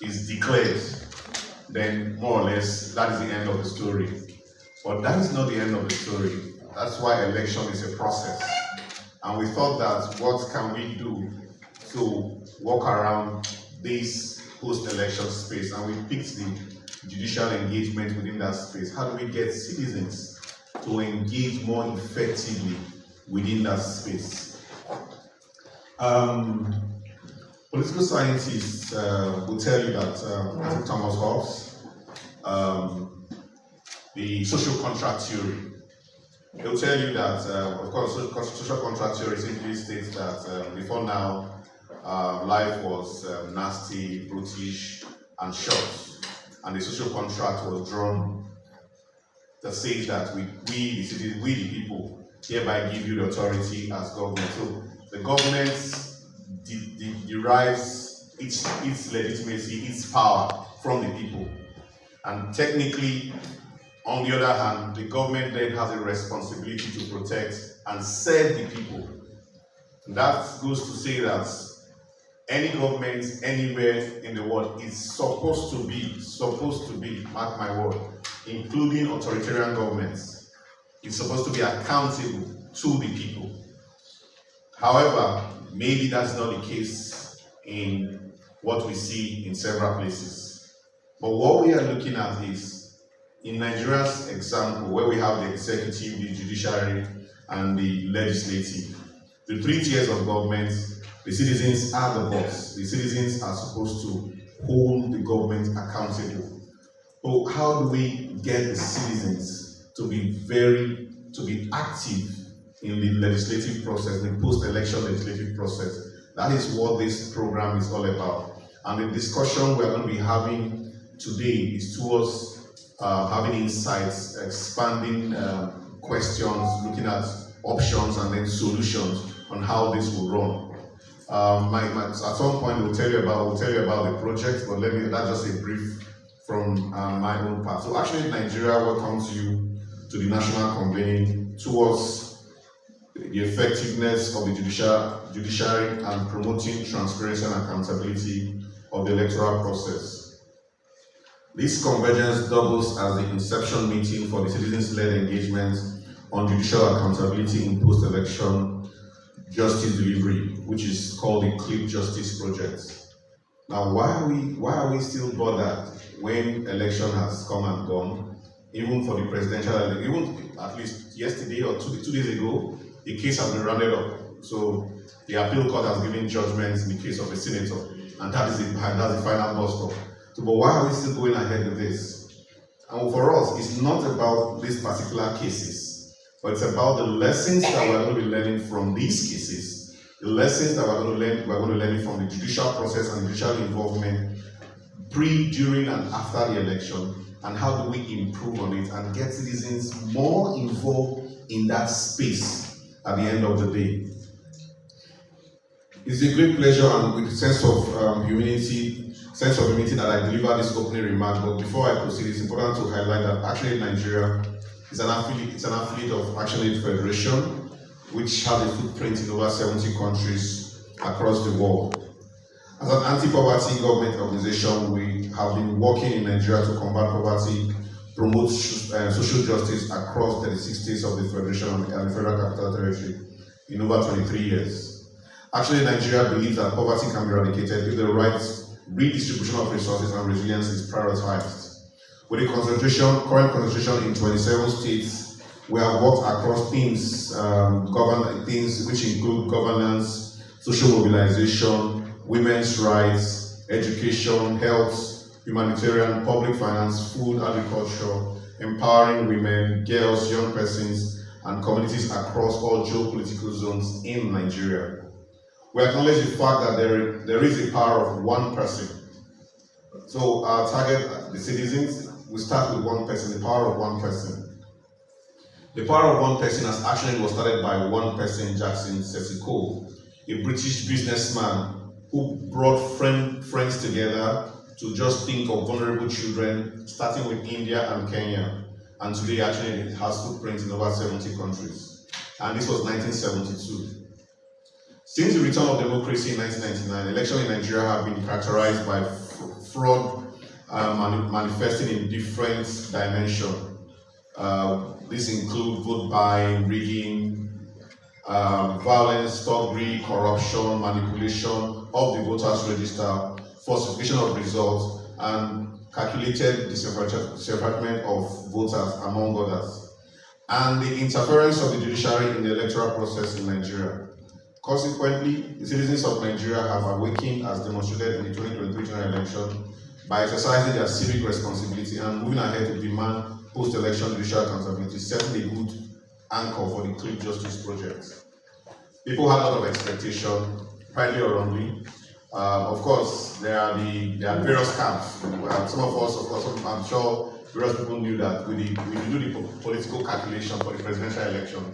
is declared, then more or less that is the end of the story. But that is not the end of the story. That's why election is a process. And we thought that what can we do to walk around this post-election space, and we picked the judicial engagement within that space. How do we get citizens to engage more effectively within that space? Political scientists will tell you that, I think Thomas Hobbes, the social contract theory, they'll tell you that, of course, social contract theory simply states that before now, life was nasty, brutish, and short, and the social contract was drawn that says that we the people, hereby give you the authority as government. So the government derives its legitimacy, its power from the people. And technically, on the other hand, the government then has a responsibility to protect and serve the people. And that goes to say that any government anywhere in the world is supposed to be, mark my word, including authoritarian governments, is supposed to be accountable to the people. However, maybe that's not the case in what we see in several places. But what we are looking at is, in Nigeria's example, where we have the executive, the judiciary, and the legislative, the three tiers of government, the citizens are the boss. The citizens are supposed to hold the government accountable. So how do we get the citizens to be active in the legislative process, the post-election legislative process? That is what this program is all about. And the discussion we're going to be having today is towards having insights, expanding questions, looking at options and then solutions on how this will run. At some point we'll tell you about the project, but that's just a brief from my own part. So actually, Nigeria welcomes you to the national convening towards the effectiveness of the judiciary and promoting transparency and accountability of the electoral process. This convergence doubles as the inception meeting for the citizens-led engagement on judicial accountability in post-election justice delivery, which is called the Clip Justice Project. Now, why are we still bothered when election has come and gone? Even for the presidential, even at least yesterday or two days ago, the case has been rounded up. So the appeal court has given judgments in the case of a senator, and that's the final bus stop. So, but why are we still going ahead with this? And for us, it's not about these particular cases, but it's about the lessons that we're going to be learning from these cases, the lessons that we're going to learn from the judicial process and judicial involvement pre, during, and after the election, and how do we improve on it and get citizens more involved in that space at the end of the day. It's a great pleasure and with a sense of humility that I deliver this opening remark. But before I proceed, it's important to highlight that actually Nigeria is an affiliate of ActionAid Federation, which has a footprint in over 70 countries across the world. As an anti-poverty government organization, we have been working in Nigeria to combat poverty, promote social justice across 36 states of the Federation and the Federal Capital Territory in over 23 years. Actually, Nigeria believes that poverty can be eradicated if the right redistribution of resources and resilience is prioritized. With a current concentration in 27 states, we have worked across themes which include governance, social mobilization, women's rights, education, health, humanitarian, public finance, food, agriculture, empowering women, girls, young persons, and communities across all geopolitical zones in Nigeria. We acknowledge the fact that there is a power of one person. So our target, the citizens, we start with one person, the power of one person. The power of one person was started by one person, Jackson Sesiko, a British businessman who brought friends together to just think of vulnerable children, starting with India and Kenya. And today actually it has footprints in over 70 countries. And this was 1972. Since the return of democracy in 1999, elections in Nigeria have been characterized by fraud manifesting in different dimensions. This includes vote buying, rigging, violence, thuggery, corruption, manipulation of the voters' register, falsification of results, and calculated disenfranchisement of voters, among others, and the interference of the judiciary in the electoral process in Nigeria. Consequently, the citizens of Nigeria have awakened, as demonstrated in the 2023 general election, by exercising their civic responsibility and moving ahead to demand post-election judicial accountability, setting a good anchor for the Cliff Justice project. People had a lot of expectation, rightly or wrongly. Of course, there are various camps. Some of us, of course, I'm sure various people knew that we do the political calculation for the presidential election.